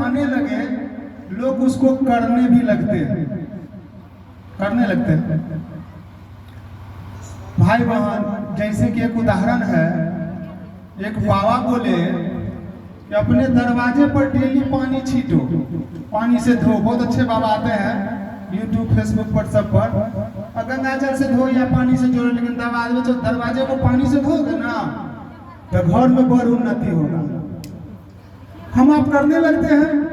आने लगे लोग उसको करने भी लगते हैं, करने लगते हैं। भाई बहन, जैसे कि एक उदाहरण है, एक बाबा बोले कि अपने दरवाजे पर डेली पानी छीटो, पानी से धो। बहुत अच्छे बाबा आते हैं यूट्यूब फेसबुक पर सब पर, गंगा जल से धो या पानी से जोड़ो, लेकिन दरवाजे को पानी से धोगे ना तो घर में बड़ उन्नति होगा। हम आप करने लगते हैं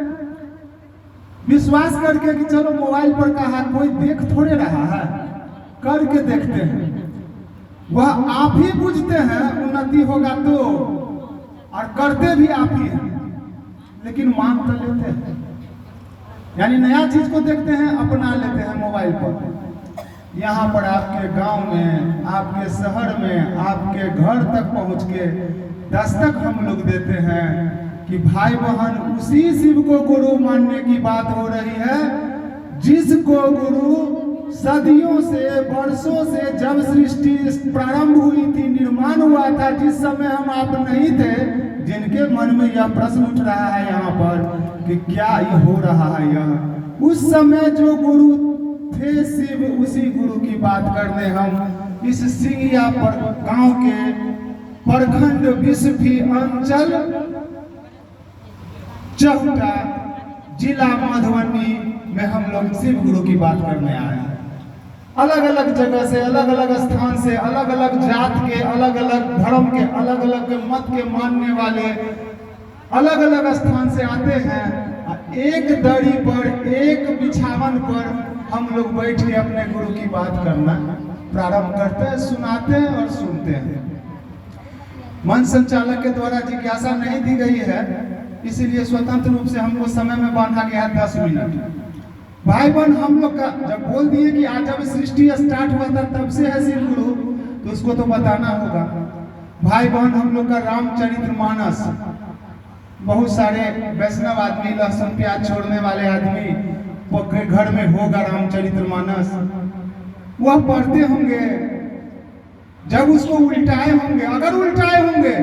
विश्वास करके कि चलो मोबाइल पर कहा, कोई देख थोड़े रहा है, करके देखते हैं। वह आप ही बुझते हैं उन्नति होगा तो, और करते भी आप ही हैं, लेकिन मान तो लेते हैं। यानी नया चीज को देखते हैं, अपना लेते हैं मोबाइल पर। यहाँ पर आपके गांव में, आपके शहर में, आपके घर तक पहुंच के दस्तक हम लोग देते हैं कि भाई बहन, उसी शिव को गुरु मानने की बात हो रही है जिसको गुरु सदियों से, वर्षों से, जब सृष्टि प्रारंभ हुई थी, निर्माण हुआ था, जिस समय हम आप नहीं थे, जिनके मन में यह प्रश्न उठ रहा है यहाँ पर कि क्या ये हो रहा है यहाँ, उस समय जो गुरु थे शिव, उसी गुरु की बात करने हम इस सिंगिया पर गांव के प्रखंड बिस्फी अंचल चौटा जिला मधुबनी में हम लोग शिव गुरु की बात करने आए हैं। अलग अलग जगह से, अलग अलग स्थान से, अलग अलग जात के, अलग अलग धर्म के, अलग अलग मत के मानने वाले अलग अलग स्थान से आते हैं। एक दरी पर, एक बिछावन पर हम लोग बैठ के अपने गुरु की बात करना प्रारंभ करते हैं, सुनाते हैं और सुनते हैं। मन संचालक के द्वारा जिज्ञासा नहीं दी गई है, इसीलिए स्वतंत्र रूप से हमको समय में बांधा गया है 10 मिनट। भाई बहन, हम लोग का जब बोल दिए कि आज जब सृष्टि स्टार्ट हुआ था तब से है शिव गुरु, तो उसको तो बताना होगा। भाई बहन, हम लोग का रामचरितमानस, बहुत सारे वैष्णव आदमी, लहसुन प्याज छोड़ने वाले आदमी के घर में होगा रामचरितमानस, वह पढ़ते होंगे। जब उसको उल्टाए होंगे, अगर उल्टाए होंगे,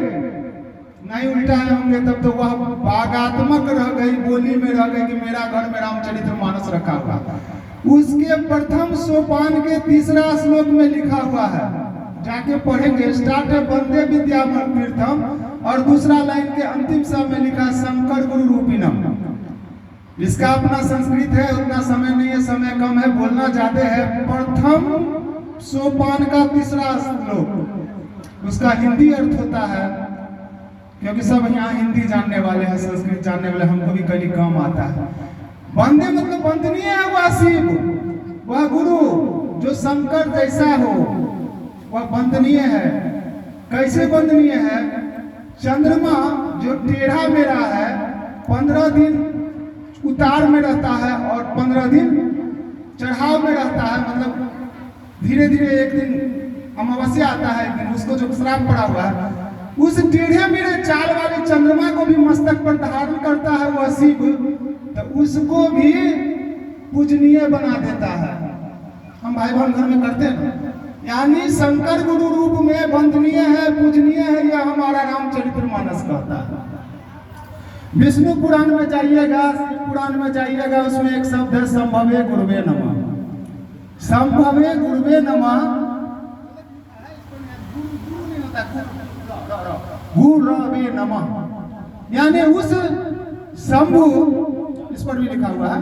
नहीं उल्टाए होंगे तब तो वह भागात्मक रह गई, बोली में रह गई कि मेरा घर में रामचरितमानस रखा हुआ। उसके प्रथम सोपान के 3रा श्लोक में लिखा हुआ है, जाके पढ़ेंगे। स्टार्ट है वंदे विद्यातीर्थम, और दूसरा लाइन के अंतिम शब्द में लिखा शंकर गुरु रूपिणम। इसका अपना संस्कृत है, उतना समय नहीं है, समय कम है, बोलना ज्यादा है। प्रथम सोपान का 3रा श्लोक, उसका हिंदी अर्थ होता है, क्योंकि सब यहाँ हिंदी जानने वाले हैं, संस्कृत जानने वाले, हमको भी कहीं कम आता है। वंदे मतलब वंदनीय है वह शिव, वह गुरु जो शंकर जैसा हो, वह वंदनीय है। कैसे वंदनीय है? चंद्रमा जो टेढ़ा मेढ़ा है, 15 दिन उतार में रहता है और 15 दिन चढ़ाव में रहता है, मतलब धीरे धीरे एक दिन अमावस्या आता है, एक दिन उसको जो श्राप पड़ा हुआ है, उस टेढ़े मेढ़े चाल वाले चंद्रमा को भी मस्तक पर धारण करता है वह शिव, तो उसको भी पूजनीय बना देता है। हम भाई बहन घर में करते हैं, यानी शंकर गुरु रूप में वंदनीय है, पूजनीय है, यह हमारा रामचरितमानस कहता है। विष्णु पुराण में जाइएगा, शिव पुराण में जाइएगा, उसमें एक शब्द है संभवे गुरुवे नमः। संभवे गुरुवे नमः, गुरुवे नमः, यानी उस शंभु, इस पर भी लिखा हुआ है,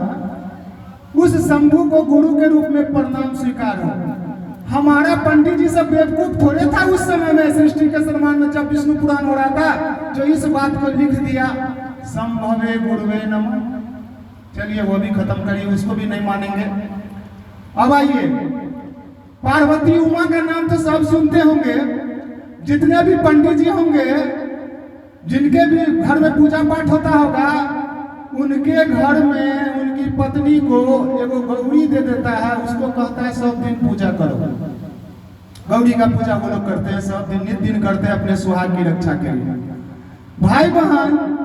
उस शंभु को गुरु के रूप में प्रणाम स्वीकार हो। हमारा पंडित जी सब बेवकूफ थोड़े था उस समय में, सृष्टि के सम्मान में जब विष्णु पुराण हो रहा था, जो इस बात को लिख दिया संभवे गुरुवे नमः। चलिए वो भी खत्म करिए, उसको भी नहीं मानेंगे। अब आइए, पार्वती उमा का नाम तो सब सुनते होंगे, जितने भी पंडित जी होंगे, जिनके भी घर में पूजा पाठ होता होगा, उनके घर में उनकी पत्नी को एगो गौरी दे देता है, उसको कहता है सब दिन पूजा करो। गौरी का पूजा वो लोग करते हैं, सब दिन नित दिन करते हैं अपने सुहाग की रक्षा के लिए। भाई बहन,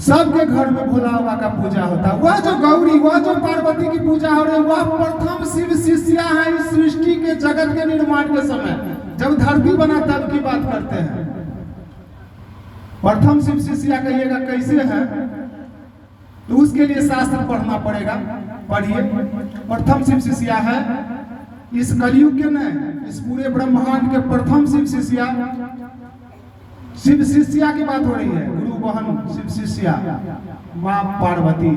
सबके घर में भोला बाबा का पूजा होता है। वह जो गौरी, वह जो पार्वती की पूजा हो रही है, वह प्रथम शिव शिष्या है इस सृष्टि के जगत के निर्माण के समय, जब धरती बना तब की बात करते हैं। प्रथम शिव शिष्या कहिएगा कैसे है? तो उसके लिए शास्त्र पढ़ना पड़ेगा। पढ़िए, प्रथम शिव शिष्या है इस कलयुग के न, इस पूरे ब्रह्मांड के प्रथम शिव शिष्या, शिव शिष्या की बात हो रही है, गुरु बहन शिव शिष्या माँ पार्वती,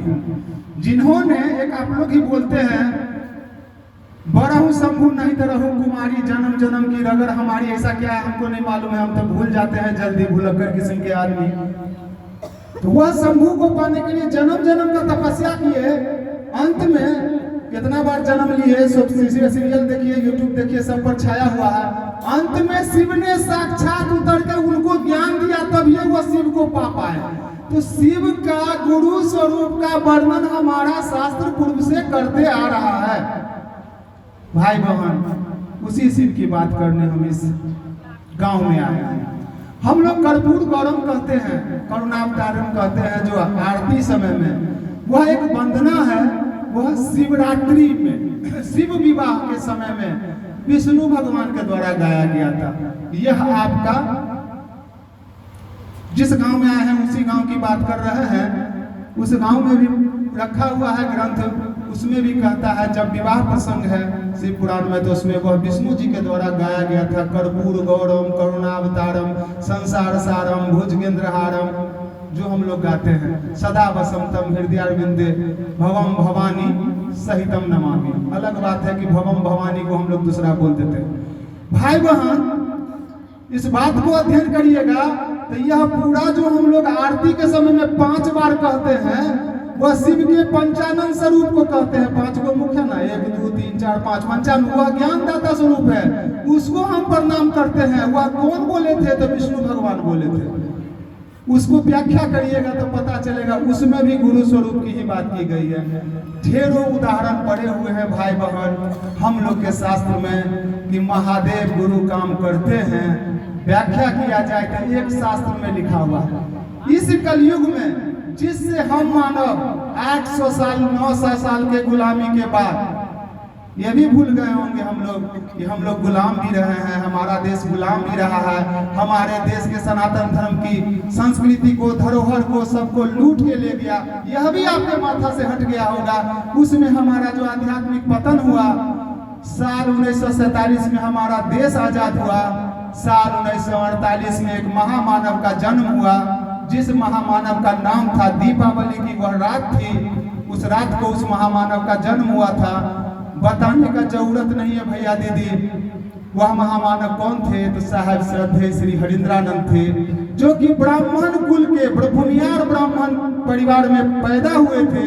जिन्होंने एक आप लोग ही बोलते हैं बरहु शंभु नहीं तरहु कुमारी, जन्म जन्म की रगर हमारी, ऐसा क्या है हमको नहीं मालूम है, हम तो भूल जाते हैं जल्दी, भुलक्कर किस्म के आदमी। तो वह शंभु को पाने के लिए जन्म जन्म का तपस्या किए, अंत में कितना बार जन्म लिए, सीरियल देखिए, यूट्यूब देखिए, सब पर छाया हुआ है। अंत में शिव ने साक्षात उतर के उनको ज्ञान दिया, तब ये वो शिव को पा पाए। तो शिव का गुरु स्वरूप का वर्णन हमारा शास्त्र पूर्व से करते आ रहा है। भाई बहन, उसी शिव की बात करने हम इस गांव में आए हैं। हम लोग कर्पूर गौरम कहते हैं, करुणावतारम कहते हैं, जो आरती समय में वह एक वंदना है, वह शिवरात्रि में शिव विवाह के समय में विष्णु भगवान के द्वारा गाया गया था। यह आपका जिस गांव में आए हैं उसी गांव की बात कर रहे हैं। उस गांव में भी रखा हुआ है ग्रंथ, उसमें भी कहता है जब विवाह प्रसंग है शिव पुराण में, तो उसमें वह विष्णु जी के द्वारा गाया गया था। कर्पूर गौरम करुणावतारम संसार सारम भुजगेंद्रहारम, जो हम लोग गाते हैं, सदा वसंतम हृदयारविंदे भवम भवानी सहितम नमामि। अलग बात है कि भवम भवानी को हम लोग दूसरा बोल देते हैं। भाई बहन, इस बात को अध्ययन करिएगा तो यह पूरा जो हम लोग आरती के समय में 5 बार कहते हैं, वह शिव के पंचानन स्वरूप को कहते हैं। 5 को मुख्य ना, 1 2 3 4 5 पंचानन, वह ज्ञानदाता स्वरूप है, उसको हम प्रणाम करते हैं। वह कौन बोले थे? तो विष्णु भगवान बोले थे। उसको व्याख्या करिएगा तो पता चलेगा, उसमें भी गुरु स्वरूप की ही बात की गई है। ढेरों उदाहरण पड़े हुए हैं भाई बहन हम लोग के शास्त्र में कि महादेव गुरु काम करते हैं। व्याख्या किया जाए तो एक शास्त्र में लिखा हुआ है, इस कलयुग में जिससे हम मानव 800 साल 900 साल के गुलामी के बाद, ये भी भूल गए होंगे हम लोग कि हम लोग गुलाम भी रहे हैं, हमारा देश गुलाम भी रहा है। हमारे देश के सनातन धर्म की संस्कृति को, धरोहर को, सबको लूट के ले गया। यह भी आपके माथा से हट गया होगा। उसमें हमारा जो आध्यात्मिक पतन हुआ, साल 1947 में हमारा देश आजाद हुआ। साल 1948 में एक महामानव का जन्म हुआ, जिस महामानव का नाम था दीपावली की वह रात थी। उस रात को उस महामानव का जन्म हुआ था। बताने का जरूरत नहीं है भैया दीदी, वह महामानव कौन थे? तो साहब श्रद्धेय श्री हरिंद्रानंद थे, जो कि ब्राह्मण कुल के भूमियार ब्राह्मण परिवार में पैदा हुए थे,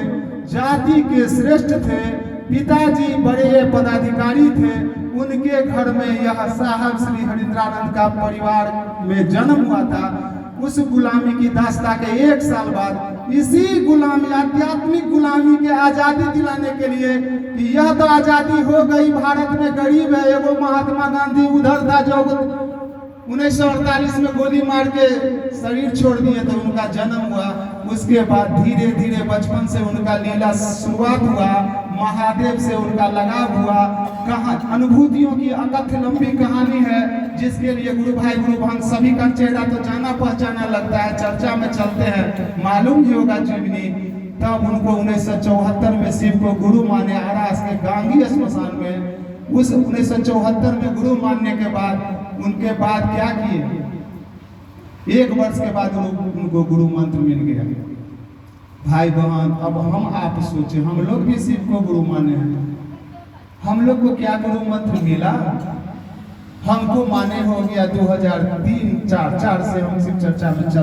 जाति के श्रेष्ठ थे, पिताजी बड़े पदाधिकारी थे। उनके घर में यह साहब श्री हरिंद्रानंद का परिवार में जन्म हुआ था। उस गुलामी की दास्ता के 1 साल बाद इसी गुलामी, आध्यात्मिक गुलामी के आजादी दिलाने के लिए कि यह तो आजादी हो गई, भारत में गरीब है, एगो महात्मा गांधी उधर था जो 1948 में गोली मार के शरीर छोड़ दिए, तो उनका जन्म हुआ। उसके बाद धीरे धीरे बचपन से उनका लीला शुरुआत हुआ, महादेव से उनका लगाव हुआ। कहाँ अनुभूतियों की अकथ लंबी कहानी है, जिसके लिए गुरु भाई गुरु बहन सभी का चेहरा तो जाना पहचाना लगता है, चर्चा में चलते हैं, मालूम ही होगा जीवनी। तब उनको 1974 में शिव को गुरु माने आरास के गांगी श्मशान में। उस 1974 में गुरु मानने के बाद उनके बाद क्या किए, 1 वर्ष के बाद उनको गुरु मंत्र मिल गया। भाई बहन, अब हम आप सोचे, हम लोग भी शिव को गुरु माने हैं, हम लोग को क्या गुरु मंत्र मिला? हमको माने हो गया 2003-4 से हम शिव चर्चा में चल